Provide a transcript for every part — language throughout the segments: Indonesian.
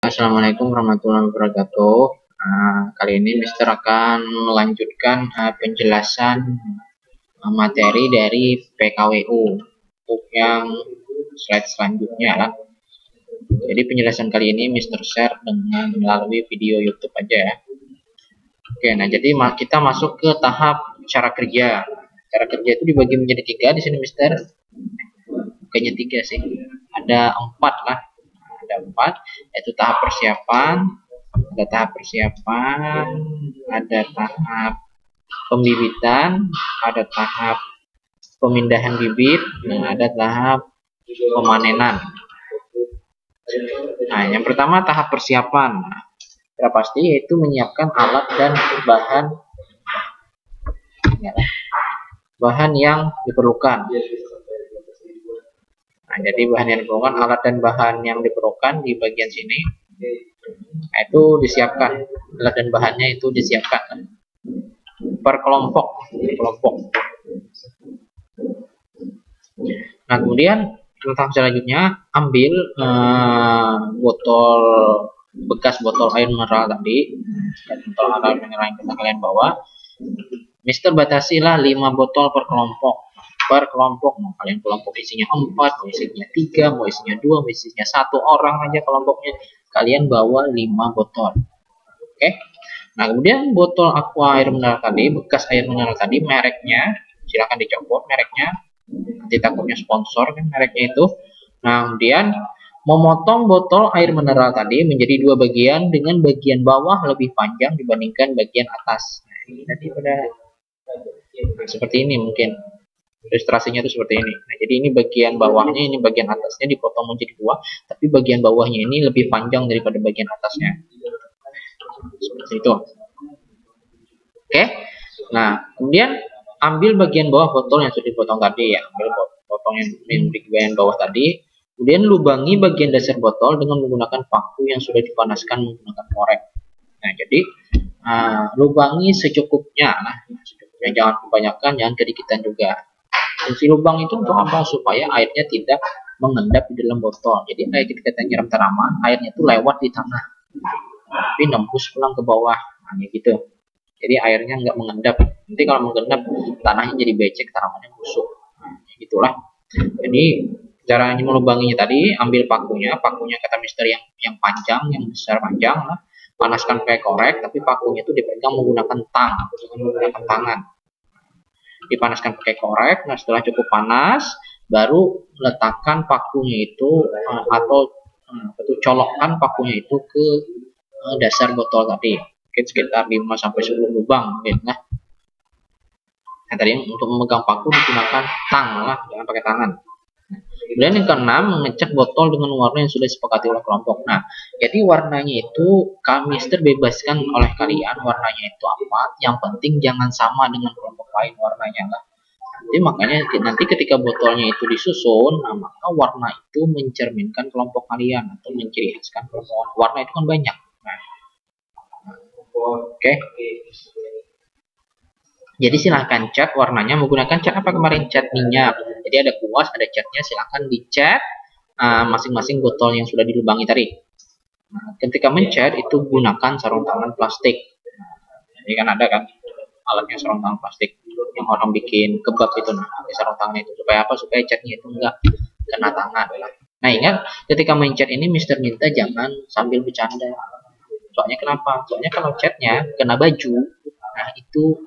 Assalamualaikum warahmatullahi wabarakatuh. Kali ini Mister akan melanjutkan penjelasan materi dari PKWU untuk yang slide selanjutnya lah. Jadi penjelasan kali ini Mister share dengan melalui video YouTube aja ya. Oke, nah jadi kita masuk ke tahap cara kerja. Cara kerja itu dibagi menjadi 3 di sini Mister. Kayaknya 3 sih. Ada 4 lah. Ada 4, yaitu tahap persiapan, ada tahap pembibitan, ada tahap pemindahan bibit, dan ada tahap pemanenan. Nah, yang pertama tahap persiapan. Sudah pasti yaitu menyiapkan alat dan bahan yang diperlukan. Nah, jadi bahan yang diperlukan, alat dan bahan yang diperlukan di bagian sini, nah, itu disiapkan. Alat dan bahannya itu disiapkan per kelompok. Nah, kemudian tahap selanjutnya ambil bekas botol air mineral tadi, botol air mineral yang kita kalian bawa. Mister batasilah 5 botol per kelompok. Mau kalian kelompok isinya 4, mau isinya 3, mau isinya 2, mau isinya 1 orang aja kelompoknya, kalian bawa 5 botol. Oke. Nah, kemudian botol aqua air mineral tadi, bekas air mineral tadi, mereknya silakan dicopot mereknya, nanti takutnya sponsor kan mereknya itu. Nah, kemudian memotong botol air mineral tadi menjadi 2 bagian dengan bagian bawah lebih panjang dibandingkan bagian atas. Nah, ini tadi pada seperti ini mungkin ilustrasinya itu seperti ini. Nah, jadi ini bagian bawahnya, ini bagian atasnya dipotong menjadi 2, tapi bagian bawahnya ini lebih panjang daripada bagian atasnya. Seperti itu. Oke. Nah, kemudian ambil bagian bawah botol yang sudah dipotong tadi ya. Ambil botol yang di bagian bawah tadi. Kemudian lubangi bagian dasar botol dengan menggunakan paku yang sudah dipanaskan menggunakan korek. Nah, jadi lubangi secukupnya lah. Secukupnya, jangan kebanyakan, jangan kedikitan juga. Fungsi lubang itu untuk apa? Supaya airnya tidak mengendap di dalam botol. Jadi air ketika kita nyiram tanaman, airnya itu lewat di tanah, tapi nembus pulang ke bawah. Nah, gitu. Jadi airnya nggak mengendap. Nanti kalau mengendap, tanahnya jadi becek, tanamannya busuk. Nah, gitulah. Jadi caranya melubanginya tadi, ambil pakunya kata Mister yang panjang, yang besar panjang lah. Panaskan pakai korek, tapi pakunya itu dipegang menggunakan tang, bukan menggunakan tangan. Dipanaskan pakai korek. Nah, setelah cukup panas, baru letakkan pakunya itu atau colokkan pakunya itu ke dasar botol tadi. Mungkin sekitar 5-10 lubang mungkin lah. Nah, tadi untuk memegang paku digunakan tang lah, jangan pakai tangan. Kemudian yang keenam, mengecat botol dengan warna yang sudah disepakati oleh kelompok. Nah, jadi warnanya itu Mister bebaskan oleh kalian warnanya itu apa. Yang penting jangan sama dengan kelompok lain warnanya lah. Jadi makanya nanti ketika botolnya itu disusun, nah, maka warna itu mencerminkan kelompok kalian atau menciri khaskan kelompok. Warna itu kan banyak. Nah, oke. Jadi silahkan cat warnanya menggunakan cat apa kemarin? Cat minyak. Jadi ada kuas, ada catnya, silahkan dicat masing-masing botol yang sudah dilubangi tadi. Nah, ketika mencat itu gunakan sarung tangan plastik. Jadi kan ada kan alatnya sarung tangan plastik yang orang bikin kebab itu. Nah, pakai sarung tangan itu supaya apa? Supaya catnya itu enggak kena tangan. Nah, ingat ketika mencat ini Mister minta jangan sambil bercanda. Soalnya kenapa? Soalnya kalau catnya kena baju, nah itu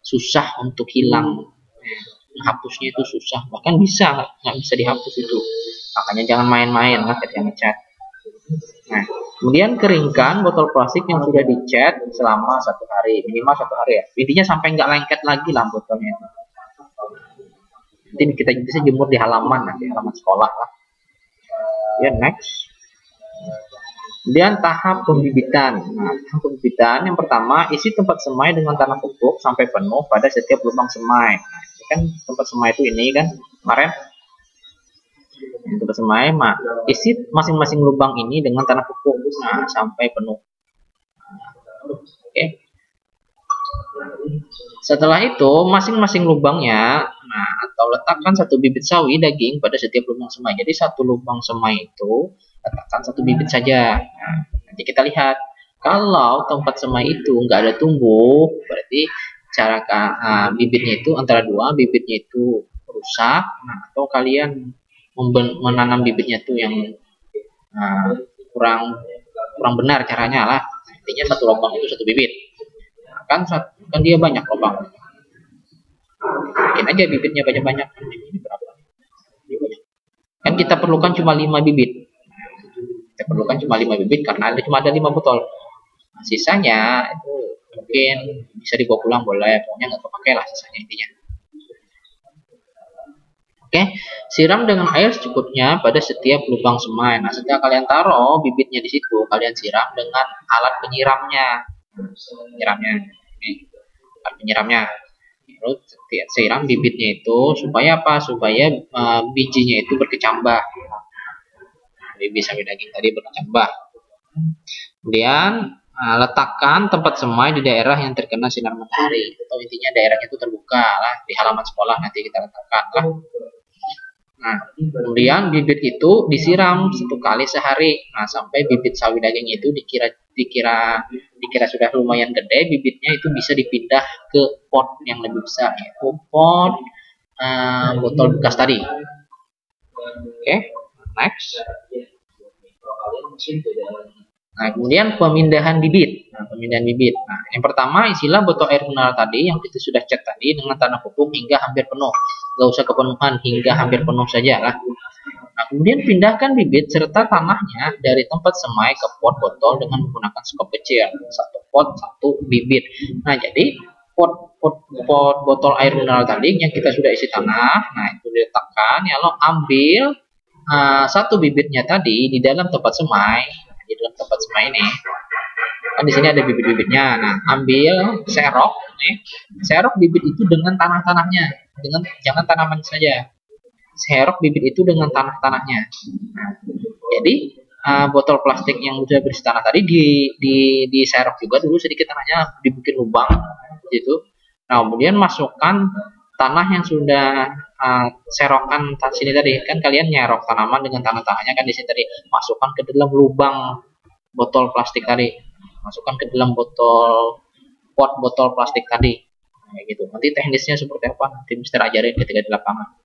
susah untuk hilang. Menghapusnya itu susah, bahkan nggak bisa dihapus itu. Makanya jangan main-main lah ketika ngecat. Nah, kemudian keringkan botol plastik yang sudah dicat selama 1 hari, minimal 1 hari ya. Intinya sampai nggak lengket lagi lah botolnya. Nanti kita bisa jemur di halaman, nanti halaman sekolah lah. Ya, next. Kemudian tahap pembibitan. Nah, tahap pembibitan yang pertama, isi tempat semai dengan tanah pupuk sampai penuh pada setiap lubang semai. Nah, ini kan tempat semai itu ini kan kemarin tempat semai, isi masing-masing lubang ini dengan tanah pupuk sampai penuh. Oke. Setelah itu masing-masing lubangnya, atau letakkan 1 bibit sawi daging pada setiap lubang semai. Jadi 1 lubang semai itu letakkan 1 bibit saja. Nah, Jadi kita lihat, kalau tempat semai itu nggak ada tumbuh, berarti cara bibitnya itu antara dua, bibitnya itu rusak, atau kalian menanam bibitnya itu yang kurang benar caranya lah. Intinya satu lubang itu satu bibit. Kan dia banyak lubang. Bikin aja bibitnya banyak-banyak. Ini berapa? Kan kita perlukan cuma 5 bibit. Kita perlukan cuma 5 bibit karena cuma ada 5 botol. Nah, sisanya itu mungkin bisa dibawa pulang, boleh, pokoknya nggak kepakai lah sisanya intinya. Oke, siram dengan air secukupnya pada setiap lubang semai. Nah, setelah kalian taruh bibitnya di situ, kalian siram dengan alat penyiramnya. Alat penyiramnya. Lalu siram bibitnya itu supaya apa? Supaya bijinya itu berkecambah. Bibit sawi daging tadi berkecambah. Kemudian letakkan tempat semai di daerah yang terkena sinar matahari. Atau intinya daerahnya itu terbuka lah, di halaman sekolah nanti kita letakkan lah. Nah, kemudian bibit itu disiram 1 kali sehari. Nah, sampai bibit sawi daging itu dikira sudah lumayan gede, bibitnya itu bisa dipindah ke pot yang lebih besar, yaitu pot botol bekas tadi. Oke, next. Nah, kemudian pemindahan bibit. Nah, yang pertama isilah botol air mineral tadi yang kita sudah cat tadi dengan tanah pupuk hingga hampir penuh. Gak usah kepenuhan, hingga hampir penuh saja lah. Nah, kemudian pindahkan bibit serta tanahnya dari tempat semai ke pot botol dengan menggunakan skop kecil. 1 pot 1 bibit. Nah, jadi pot botol air mineral tadi yang kita sudah isi tanah, nah itu diletakkan, ya lo ambil 1 bibitnya tadi di dalam tempat semai. Di dalam tempat semai ini kan di sini ada bibit-bibitnya. Nah, ambil serok nih, serok bibit itu dengan tanah-tanahnya, jangan tanaman saja, serok bibit itu dengan tanah-tanahnya. Nah, jadi botol plastik yang sudah berisi tanah tadi di serok juga dulu sedikit tanahnya, dibikin lubang gitu. Nah, kemudian masukkan tanah yang sudah serokan sini tadi, kan kalian nyerok tanaman dengan tanah-tanahnya kan di sini tadi, masukkan ke dalam lubang botol plastik tadi, masukkan ke dalam pot botol plastik tadi, kayak gitu. Nanti teknisnya seperti apa nanti Mister ajarin ketika di lapangan.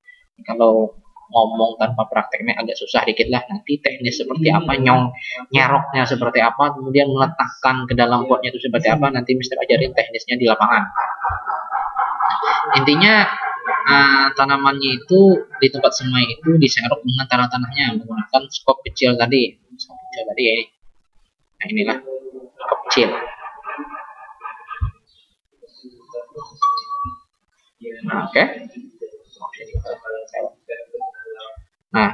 Kalau ngomong tanpa prakteknya agak susah dikit lah. Nanti teknis seperti apa, nyeroknya seperti apa, kemudian meletakkan ke dalam potnya itu seperti apa, nanti Mister ajarin teknisnya di lapangan. Intinya tanamannya itu di tempat semai itu diserok dengan tanah-tanahnya menggunakan skop kecil tadi. Ya. Nah, inilah skop kecil. Nah, oke. Nah,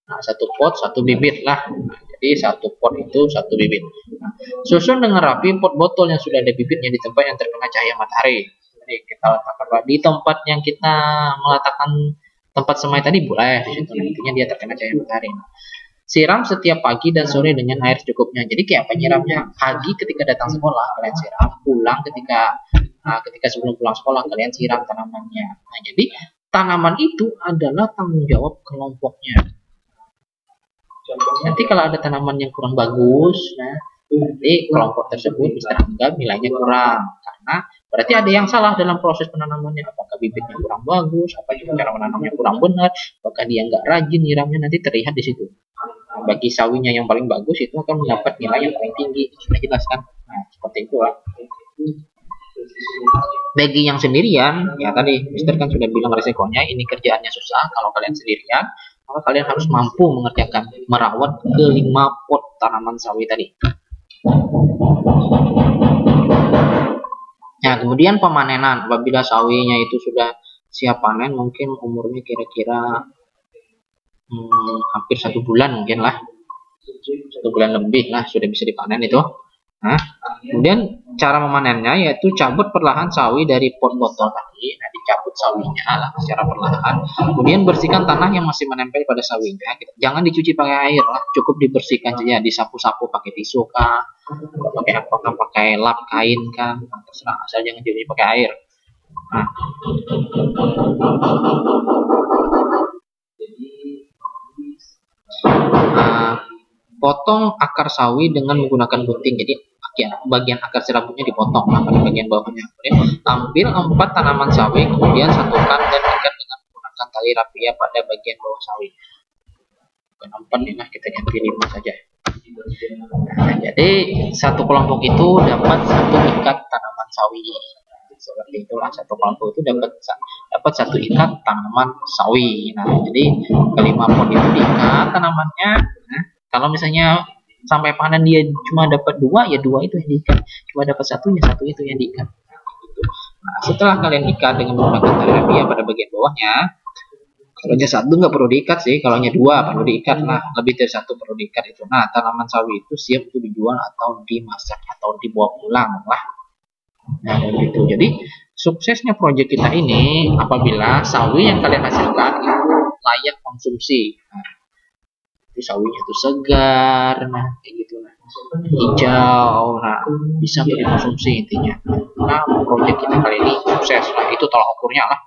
nah, 1 pot 1 bibit lah. Nah, jadi 1 pot itu 1 bibit. Nah, susun dengan rapi pot botol yang sudah ada bibitnya di tempat yang terkena cahaya matahari. Jadi kita letakkan di tempat yang kita meletakkan tempat semai tadi, boleh di situ. Nantinya dia terkena cahaya matahari. Nah, siram setiap pagi dan sore dengan air secukupnya. Jadi kayak penyiramnya pagi ketika datang sekolah kalian siram, pulang ketika sebelum pulang sekolah kalian siram tanamannya. Nah, jadi tanaman itu adalah tanggung jawab kelompoknya. Nanti kalau ada tanaman yang kurang bagus, nah nanti kelompok tersebut bisa anggap nilainya kurang, karena berarti ada yang salah dalam proses penanamannya. Apakah bibitnya kurang bagus, apa juga cara menanamnya kurang benar, apakah dia nggak rajin nyiramnya, nanti terlihat di situ. Nah, bagi sawinya yang paling bagus itu akan mendapat nilai yang paling tinggi, sudah jelaskan. Nah, seperti itulah. Bagi yang sendirian, ya tadi Mister kan sudah bilang resikonya, ini kerjaannya susah. Kalau kalian sendirian, maka kalian harus mampu mengerjakan merawat ke 5 pot tanaman sawi tadi. Nah, kemudian pemanenan. Apabila sawinya itu sudah siap panen, mungkin umurnya kira-kira hampir 1 bulan mungkin lah, 1 bulan lebih lah sudah bisa dipanen itu. Nah, kemudian cara memanennya yaitu cabut perlahan sawi dari pot botol tadi. Nah, dicabut sawinya lah secara perlahan. Kemudian bersihkan tanah yang masih menempel pada sawinya. Jangan dicuci pakai air lah, cukup dibersihkan saja, disapu-sapu pakai tisu kah, pakai lap kain kah, terserah, asal jangan dicuci pakai air. Nah, potong akar sawi dengan menggunakan gunting. Jadi bagian akar serabutnya dipotong pada bagian bawahnya. Kemudian ambil 4 tanaman sawi, kemudian satukan dan ikat dengan menggunakan tali rapia pada bagian bawah sawi. Bukan 4 nih, nah kita ganti 5 saja. Nah, jadi satu kelompok itu dapat 1 ikat tanaman sawi. Seperti itulah, satu kelompok itu dapat 1 ikat tanaman sawi. Nah, jadi kelima pot itu diikat tanamannya. Nah, kalau misalnya sampai panen dia cuma dapat 2, ya 2 itu yang diikat. Cuma dapat 1, ya 1 itu yang diikat. Nah, setelah kalian ikat dengan menggunakan tali rapia pada bagian bawahnya, kalau hanya 1 nggak perlu diikat sih, kalau hanya 2 perlu diikat. Nah, lebih dari 1 perlu diikat itu. Nah, tanaman sawi itu siap untuk dijual atau dimasak atau dibawa pulang lah. Nah, begitu. Jadi suksesnya proyek kita ini apabila sawi yang kalian hasilkan itu layak konsumsi. Nah, itu sawinya itu segar, nah kayak gitu, nah hijau, nah bisa untuk dikonsumsi intinya. Nah, proyek kita kali ini sukses. Nah, itu tolak ukurnya lah.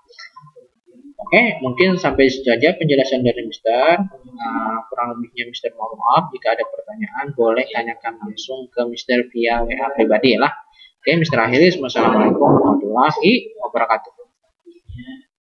Oke, mungkin sampai saja penjelasan dari Mister. Nah, kurang lebihnya Mister mohon maaf. Jika ada pertanyaan, boleh tanyakan langsung ke Mister via WA pribadi lah. Oke, Mister akhiri. Wassalamualaikum warahmatullahi wabarakatuh.